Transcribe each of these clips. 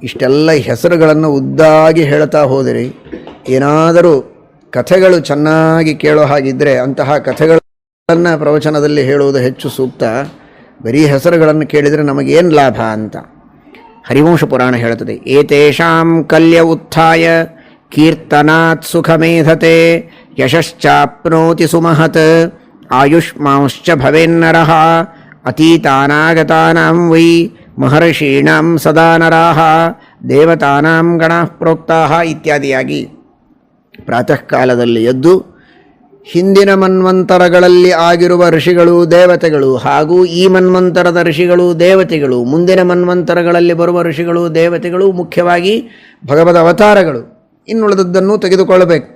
ಇಷ್ಟೆಲ್ಲ ಹೆಸರುಗಳನ್ನು ಉದ್ದಾಗಿ ಹೇಳ್ತಾ ಹೋದಿರಿ. ಏನಾದರೂ ಕಥೆಗಳು ಚೆನ್ನಾಗಿ ಕೇಳೋ ಹಾಗಿದ್ದರೆ ಅಂತಹ ಕಥೆಗಳನ್ನು ಪ್ರವಚನದಲ್ಲಿ ಹೇಳುವುದು ಹೆಚ್ಚು ಸೂಕ್ತ. ಬರೀ ಹೆಸರುಗಳನ್ನು ಕೇಳಿದರೆ ನಮಗೇನು ಲಾಭ ಅಂತ ಹರಿವಂಶ ಪುರಾಣ ಹೇಳುತ್ತದೆ. ಏತೇಷಾಂ ಕಲ್ಯ ಉತ್ಥಾಯ ಕೀರ್ತನಾತ್ ಸುಖಮೇಧತೆ ಯಶಶ್ಚಾಪ್ನೋತಿ ಸುಮಹತ್ ಆಯುಷ್ಮಾಂಶ್ಚ ಭವೇನ್ನರಃ ಅತೀತಾನಾಗತಾನಾಂ ವೈ ಮಹರ್ಷೀಣಾಂ ಸದಾ ನರಾಃ ದೇವತಾನಾಂ ಗಣಃ ಪ್ರೋಕ್ತಾಃ ಇತ್ಯಾದಿಯಾಗಿ ಪ್ರಾತಃ ಕಾಲದಲ್ಲಿ ಎದ್ದು ಹಿಂದಿನ ಮನ್ವಂತರಗಳಲ್ಲಿ ಆಗಿರುವ ಋಷಿಗಳು ದೇವತೆಗಳು ಹಾಗೂ ಈ ಮನ್ವಂತರದ ಋಷಿಗಳು ದೇವತೆಗಳು, ಮುಂದಿನ ಮನ್ವಂತರಗಳಲ್ಲಿ ಬರುವ ಋಷಿಗಳು ದೇವತೆಗಳು, ಮುಖ್ಯವಾಗಿ ಭಗವದ್ ಅವತಾರಗಳು, ಇನ್ನುಳಿದದ್ದನ್ನು ತೆಗೆದುಕೊಳ್ಳಬೇಕು.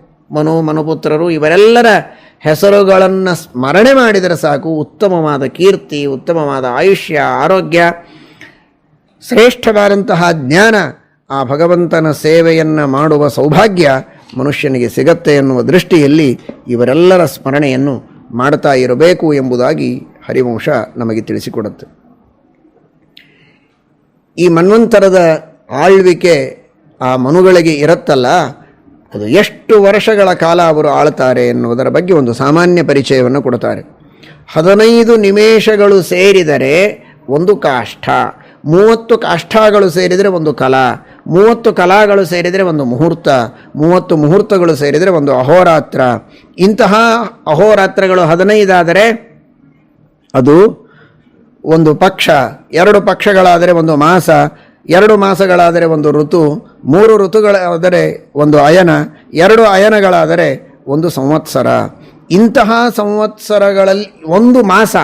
ಮನುಪುತ್ರರು ಇವರೆಲ್ಲರ ಹೆಸರುಗಳನ್ನು ಸ್ಮರಣೆ ಮಾಡಿದರೆ ಸಾಕು. ಉತ್ತಮವಾದ ಕೀರ್ತಿ, ಉತ್ತಮವಾದ ಆಯುಷ್ಯ, ಆರೋಗ್ಯ, ಶ್ರೇಷ್ಠವಾದಂತಹ ಜ್ಞಾನ, ಆ ಭಗವಂತನ ಸೇವೆಯನ್ನು ಮಾಡುವ ಸೌಭಾಗ್ಯ ಮನುಷ್ಯನಿಗೆ ಸಿಗತ್ತೆ ಎನ್ನುವ ದೃಷ್ಟಿಯಲ್ಲಿ ಇವರೆಲ್ಲರ ಸ್ಮರಣೆಯನ್ನು ಮಾಡ್ತಾ ಇರಬೇಕು ಎಂಬುದಾಗಿ ಹರಿವಂಶ ನಮಗೆ ತಿಳಿಸಿಕೊಡುತ್ತೆ. ಈ ಮನ್ವಂತರದ ಆಳ್ವಿಕೆ ಆ ಮನುಗಳಿಗೆ ಇರುತ್ತಲ್ಲ, ಅದು ಎಷ್ಟು ವರ್ಷಗಳ ಕಾಲ ಅವರು ಆಳ್ತಾರೆ ಎನ್ನುವುದರ ಬಗ್ಗೆ ಒಂದು ಸಾಮಾನ್ಯ ಪರಿಚಯವನ್ನು ಕೊಡ್ತಾರೆ. 15 ನಿಮೇಷಗಳು ಸೇರಿದರೆ ಒಂದು ಕಾಷ್ಠ, 30 ಕಾಷ್ಠಗಳು ಸೇರಿದರೆ ಒಂದು ಕಲಾ, 30 ಕಲಾಗಳು ಸೇರಿದರೆ ಒಂದು ಮುಹೂರ್ತ, 30 ಮುಹೂರ್ತಗಳು ಸೇರಿದರೆ ಒಂದು ಅಹೋರಾತ್ರ. ಇಂತಹ ಅಹೋರಾತ್ರಗಳು 15 ಆದರೆ ಅದು ಒಂದು ಪಕ್ಷ, 2 ಪಕ್ಷಗಳಾದರೆ ಒಂದು ಮಾಸ, 2 ಮಾಸಗಳಾದರೆ ಒಂದು ಋತು, 3 ಋತುಗಳಾದರೆ ಒಂದು ಅಯನ, 2 ಅಯನಗಳಾದರೆ ಒಂದು ಸಂವತ್ಸರ. ಇಂತಹ ಸಂವತ್ಸರಗಳಲ್ಲಿ ಒಂದು ಮಾಸ,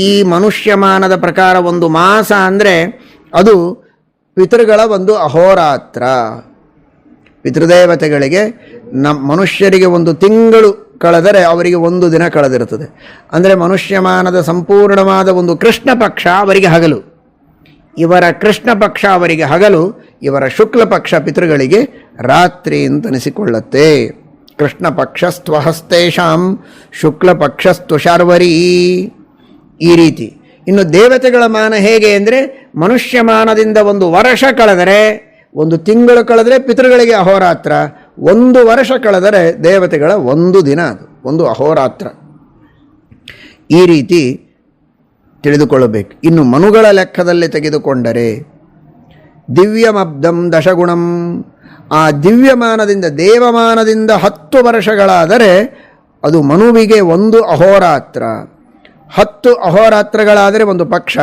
ಈ ಮನುಷ್ಯಮಾನದ ಪ್ರಕಾರ ಒಂದು ಮಾಸ ಅಂದರೆ ಅದು ಪಿತೃಗಳ ಒಂದು ಅಹೋರಾತ್ರ. ಪಿತೃದೇವತೆಗಳಿಗೆ ಮನುಷ್ಯರಿಗೆ ಒಂದು ತಿಂಗಳು ಕಳೆದರೆ ಅವರಿಗೆ ಒಂದು ದಿನ ಕಳೆದಿರುತ್ತದೆ. ಅಂದರೆ ಮನುಷ್ಯಮಾನದ ಸಂಪೂರ್ಣವಾದ ಒಂದು ಕೃಷ್ಣ ಪಕ್ಷ ಅವರಿಗೆ ಹಗಲು, ಇವರ ಕೃಷ್ಣ ಪಕ್ಷ ಅವರಿಗೆ ಹಗಲು, ಇವರ ಶುಕ್ಲ ಪಕ್ಷ ಪಿತೃಗಳಿಗೆ ರಾತ್ರಿ ಅಂತನಿಸಿಕೊಳ್ಳುತ್ತೆ. ಕೃಷ್ಣ ಪಕ್ಷಸ್ತ್ವಹಸ್ತೇಷಾಂ ಶುಕ್ಲ ಪಕ್ಷಸ್ತುಷಾರ್ವರಿ. ಈ ರೀತಿ. ಇನ್ನು ದೇವತೆಗಳ ಮಾನ ಹೇಗೆ ಅಂದರೆ, ಮನುಷ್ಯಮಾನದಿಂದ ಒಂದು ವರ್ಷ ಕಳೆದರೆ, ಒಂದು ತಿಂಗಳು ಕಳೆದರೆ ಪಿತೃಗಳಿಗೆ ಅಹೋರಾತ್ರ, 1 ವರ್ಷ ಕಳೆದರೆ ದೇವತೆಗಳ ಒಂದು ದಿನ, ಅದು ಒಂದು ಅಹೋರಾತ್ರ. ಈ ರೀತಿ ತಿಳಿದುಕೊಳ್ಳಬೇಕು. ಇನ್ನು ಮನುಗಳ ಲೆಕ್ಕದಲ್ಲಿ ತೆಗೆದುಕೊಂಡರೆ ದಿವ್ಯಮಬ್ಧಂ ದಶಗುಣಂ, ಆ ದಿವ್ಯಮಾನದಿಂದ ದೇವಮಾನದಿಂದ 10 ವರ್ಷಗಳಾದರೆ ಅದು ಮನುವಿಗೆ ಒಂದು ಅಹೋರಾತ್ರ. 10 ಅಹೋರಾತ್ರಗಳಾದರೆ ಒಂದು ಪಕ್ಷ,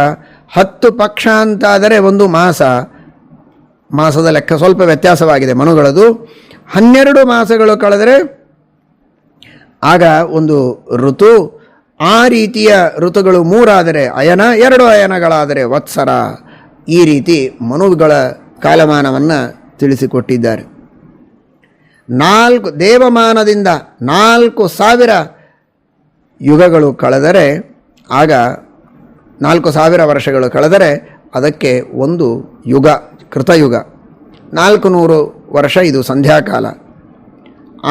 10 ಪಕ್ಷ ಅಂತಾದರೆ ಒಂದು ಮಾಸ. ಮಾಸದ ಲೆಕ್ಕ ಸ್ವಲ್ಪ ವ್ಯತ್ಯಾಸವಾಗಿದೆ ಮನುಗಳದು. 12 ಮಾಸಗಳು ಕಳೆದರೆ ಆಗ ಒಂದು ಋತು. ಆ ರೀತಿಯ ಋತುಗಳು 3 ಆದರೆ ಅಯನ, 2 ಅಯನಗಳಾದರೆ ವತ್ಸರ. ಈ ರೀತಿ ಮನುಗಳ ಕಾಲಮಾನವನ್ನು ತಿಳಿಸಿಕೊಟ್ಟಿದ್ದಾರೆ. 4 ದೇವಮಾನದಿಂದ 4000 ಯುಗಗಳು ಕಳೆದರೆ, ಆಗ 4000 ವರ್ಷಗಳು ಕಳೆದರೆ ಅದಕ್ಕೆ ಒಂದು ಯುಗ, ಕೃತಯುಗ. 400 ವರ್ಷ ಇದು ಸಂಧ್ಯಾಕಾಲ.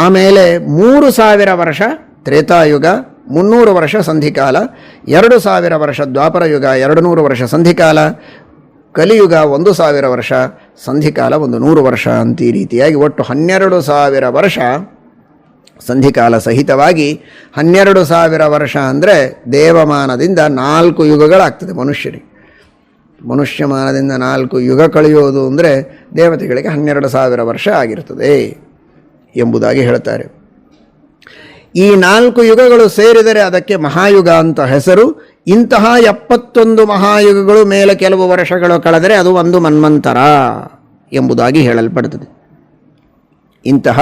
ಆಮೇಲೆ 3000 ವರ್ಷ ತ್ರೇತಾಯುಗ, 300 ವರ್ಷ ಸಂಧಿಕಾಲ, 2000 ವರ್ಷ ದ್ವಾಪರ ಯುಗ, 200 ವರ್ಷ ಸಂಧಿಕಾಲ, ಕಲಿಯುಗ 1000 ವರ್ಷ, ಸಂಧಿಕಾಲ 100 ವರ್ಷ ಅಂತ. ಈ ರೀತಿಯಾಗಿ ಒಟ್ಟು 12000 ವರ್ಷ ಸಂಧಿಕಾಲ ಸಹಿತವಾಗಿ 12000 ವರ್ಷ ಅಂದರೆ ದೇವಮಾನದಿಂದ 4 ಯುಗಗಳಾಗ್ತದೆ ಮನುಷ್ಯರಿಗೆ. ಮನುಷ್ಯಮಾನದಿಂದ 4 ಯುಗ ಕಳೆಯೋದು ಅಂದರೆ ದೇವತೆಗಳಿಗೆ 12000 ವರ್ಷ ಆಗಿರ್ತದೆ ಎಂಬುದಾಗಿ ಹೇಳ್ತಾರೆ. ಈ 4 ಯುಗಗಳು ಸೇರಿದರೆ ಅದಕ್ಕೆ ಮಹಾಯುಗ ಅಂತ ಹೆಸರು. ಇಂತಹ 71 ಮಹಾಯುಗಗಳು ಮೇಲೆ ಕೆಲವು ವರ್ಷಗಳು ಕಳೆದರೆ ಅದು ಒಂದು ಮನ್ವಂತರ ಎಂಬುದಾಗಿ ಹೇಳಲ್ಪಡುತ್ತದೆ. ಇಂತಹ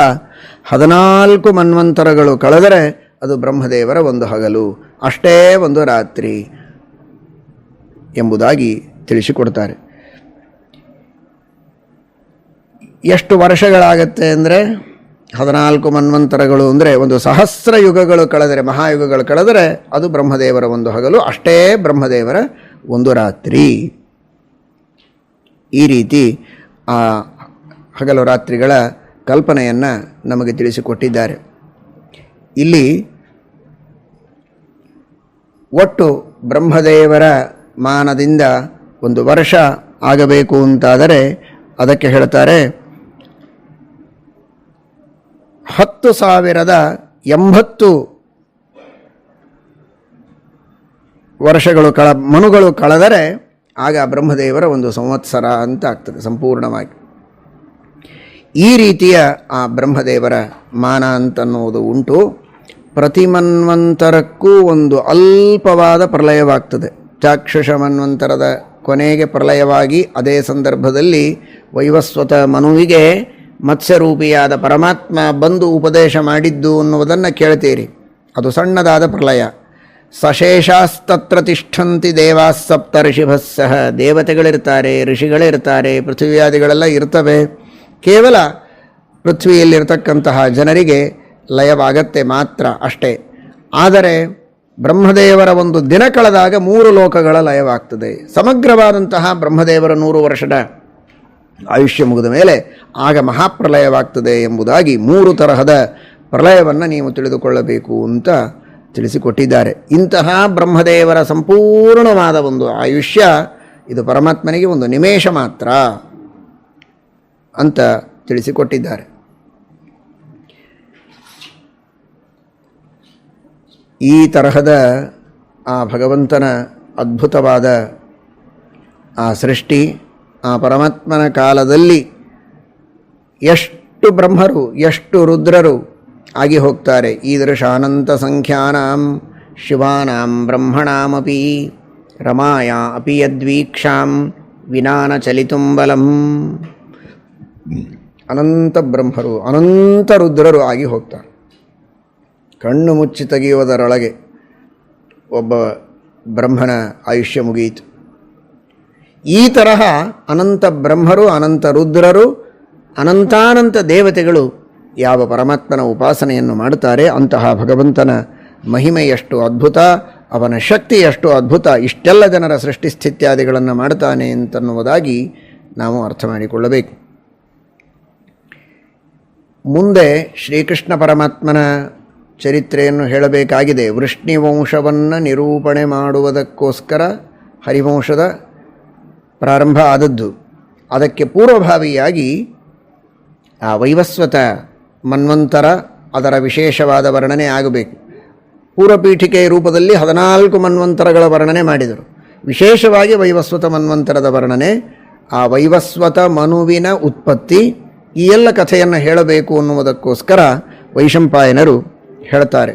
14 ಮನ್ವಂತರಗಳು ಕಳೆದರೆ ಅದು ಬ್ರಹ್ಮದೇವರ ಒಂದು ಹಗಲು, ಅಷ್ಟೇ ಒಂದು ರಾತ್ರಿ ಎಂಬುದಾಗಿ ತಿಳಿಸಿಕೊಡ್ತಾರೆ. ಎಷ್ಟು ವರ್ಷಗಳಾಗತ್ತೆ ಅಂದರೆ 14 ಮನ್ವಂತರಗಳು ಅಂದರೆ ಒಂದು 1000 ಯುಗಗಳು ಕಳೆದರೆ, ಮಹಾಯುಗಗಳು ಕಳೆದರೆ ಅದು ಬ್ರಹ್ಮದೇವರ ಒಂದು ಹಗಲು, ಅಷ್ಟೇ ಬ್ರಹ್ಮದೇವರ ಒಂದು ರಾತ್ರಿ. ಈ ರೀತಿ ಆ ಹಗಲು ರಾತ್ರಿಗಳ ಕಲ್ಪನೆಯನ್ನು ನಮಗೆ ತಿಳಿಸಿಕೊಟ್ಟಿದ್ದಾರೆ. ಇಲ್ಲಿ ಒಟ್ಟು ಬ್ರಹ್ಮದೇವರ ಮಾನದಿಂದ ಒಂದು ವರ್ಷ ಆಗಬೇಕು ಅಂತಾದರೆ ಅದಕ್ಕೆ ಹೇಳ್ತಾರೆ 10,080 ವರ್ಷಗಳು ಮನುಗಳು ಕಳೆದರೆ ಆಗ ಬ್ರಹ್ಮದೇವರ ಒಂದು ಸಂವತ್ಸರ ಅಂತ ಆಗ್ತದೆ ಸಂಪೂರ್ಣವಾಗಿ. ಈ ರೀತಿಯ ಆ ಬ್ರಹ್ಮದೇವರ ಮಾನ ಅಂತನ್ನುವುದು ಉಂಟು. ಪ್ರತಿ ಮನ್ವಂತರಕ್ಕೂ ಒಂದು ಅಲ್ಪವಾದ ಪ್ರಳಯವಾಗ್ತದೆ. ಚಾಕ್ಷುಷ ಮನ್ವಂತರದ ಕೊನೆಗೆ ಪ್ರಳಯವಾಗಿ ಅದೇ ಸಂದರ್ಭದಲ್ಲಿ ವೈವಸ್ವತ ಮನುವಿಗೆ ಮತ್ಸ್ಯರೂಪಿಯಾದ ಪರಮಾತ್ಮ ಬಂದು ಉಪದೇಶ ಮಾಡಿದ್ದು ಅನ್ನುವುದನ್ನು ಕೇಳ್ತೀರಿ. ಅದು ಸಣ್ಣದಾದ ಪ್ರಳಯ. ಸಶೇಷಾಸ್ತತ್ರ ತಿಷ್ಠಂತಿ ದೇವಾಸ್ ಸಪ್ತ ಋಷಿಭಸ್ಸಹ. ದೇವತೆಗಳಿರ್ತಾರೆ, ಋಷಿಗಳಿರ್ತಾರೆ, ಪೃಥ್ವಿಯಾದಿಗಳೆಲ್ಲ ಇರ್ತವೆ. ಕೇವಲ ಪೃಥ್ವಿಯಲ್ಲಿರ್ತಕ್ಕಂತಹ ಜನರಿಗೆ ಲಯವಾಗತ್ತೆ ಮಾತ್ರ ಅಷ್ಟೇ. ಆದರೆ ಬ್ರಹ್ಮದೇವರ ಒಂದು ದಿನ ಕಳೆದಾಗ 3 ಲೋಕಗಳ ಲಯವಾಗ್ತದೆ. ಸಮಗ್ರವಾದಂತಹ ಬ್ರಹ್ಮದೇವರ 100 ವರ್ಷದ ಆಯುಷ್ಯ ಮುಗಿದ ಮೇಲೆ ಆಗ ಮಹಾಪ್ರಲಯವಾಗ್ತದೆ ಎಂಬುದಾಗಿ 3 ತರಹದ ಪ್ರಲಯವನ್ನು ನೀವು ತಿಳಿದುಕೊಳ್ಳಬೇಕು ಅಂತ ತಿಳಿಸಿಕೊಟ್ಟಿದ್ದಾರೆ. ಇಂತಹ ಬ್ರಹ್ಮದೇವರ ಸಂಪೂರ್ಣವಾದ ಒಂದು ಆಯುಷ್ಯ ಇದು ಪರಮಾತ್ಮನಿಗೆ ಒಂದು ನಿಮೇಷ ಮಾತ್ರ ಅಂತ ತಿಳಿಸಿಕೊಟ್ಟಿದ್ದಾರೆ. ಈ ತರಹದ ಆ ಭಗವಂತನ ಅದ್ಭುತವಾದ ಆ ಸೃಷ್ಟಿ, ಆ ಪರಮಾತ್ಮನ ಕಾಲದಲ್ಲಿ ಎಷ್ಟು ಬ್ರಹ್ಮರು ಎಷ್ಟು ರುದ್ರರು ಆಗಿ ಹೋಗ್ತಾರೆ. ಈದೃಶಾನಂತ ಸಂಖ್ಯಾನಾಂ ಶಿವಾನಾಂ ಬ್ರಹ್ಮಣಾಮಪಿ ರಮಾಯ ಅಪಿ ಯದ್ವೀಕ್ಷಾಂ ವಿನಾನ ಚಲಿತುಂ ಬಲಂ. ಅನಂತ ಬ್ರಹ್ಮರು ಅನಂತ ರುದ್ರರು ಆಗಿ ಹೋಗ್ತಾರೆ. ಕಣ್ಣು ಮುಚ್ಚಿ ತೆಗೆಯುವುದರೊಳಗೆ ಒಬ್ಬ ಬ್ರಹ್ಮನ ಆಯುಷ್ಯ ಮುಗಿಯಿತು. ಈ ತರಹ ಅನಂತ ಬ್ರಹ್ಮರು ಅನಂತ ರುದ್ರರು ಅನಂತಾನಂತ ದೇವತೆಗಳು ಯಾವ ಪರಮಾತ್ಮನ ಉಪಾಸನೆಯನ್ನು ಮಾಡುತ್ತಾರೆ ಅಂತಹ ಭಗವಂತನ ಮಹಿಮೆ ಎಷ್ಟು ಅದ್ಭುತ, ಅವನ ಶಕ್ತಿ ಎಷ್ಟು ಅದ್ಭುತ. ಇಷ್ಟೆಲ್ಲ ಜನರ ಸೃಷ್ಟಿಸ್ಥಿತ್ಯಾದಿಗಳನ್ನು ಮಾಡುತ್ತಾನೆ ಅಂತನ್ನುವುದಾಗಿ ನಾವು ಅರ್ಥ ಮಾಡಿಕೊಳ್ಳಬೇಕು. ಮುಂದೆ ಶ್ರೀಕೃಷ್ಣ ಪರಮಾತ್ಮನ ಚರಿತ್ರೆಯನ್ನು ಹೇಳಬೇಕಾಗಿದೆ. ವೃಷ್ಣಿವಂಶವನ್ನು ನಿರೂಪಣೆ ಮಾಡುವುದಕ್ಕೋಸ್ಕರ ಹರಿವಂಶದ ಪ್ರಾರಂಭ ಆದದ್ದು. ಅದಕ್ಕೆ ಪೂರ್ವಭಾವಿಯಾಗಿ ಆ ವೈವಸ್ವತ ಮನ್ವಂತರ ಅದರ ವಿಶೇಷವಾದ ವರ್ಣನೆ ಆಗಬೇಕು. ಪೂರ್ವಪೀಠಿಕೆಯ ರೂಪದಲ್ಲಿ 14 ಮನ್ವಂತರಗಳ ವರ್ಣನೆ ಮಾಡಿದರು. ವಿಶೇಷವಾಗಿ ವೈವಸ್ವತ ಮನ್ವಂತರದ ವರ್ಣನೆ, ಆ ವೈವಸ್ವತ ಮನುವಿನ ಉತ್ಪತ್ತಿ, ಈ ಎಲ್ಲ ಕಥೆಯನ್ನು ಹೇಳಬೇಕು ಅನ್ನುವುದಕ್ಕೋಸ್ಕರ ವೈಶಂಪಾಯನರು ಹೇಳ್ತಾರೆ.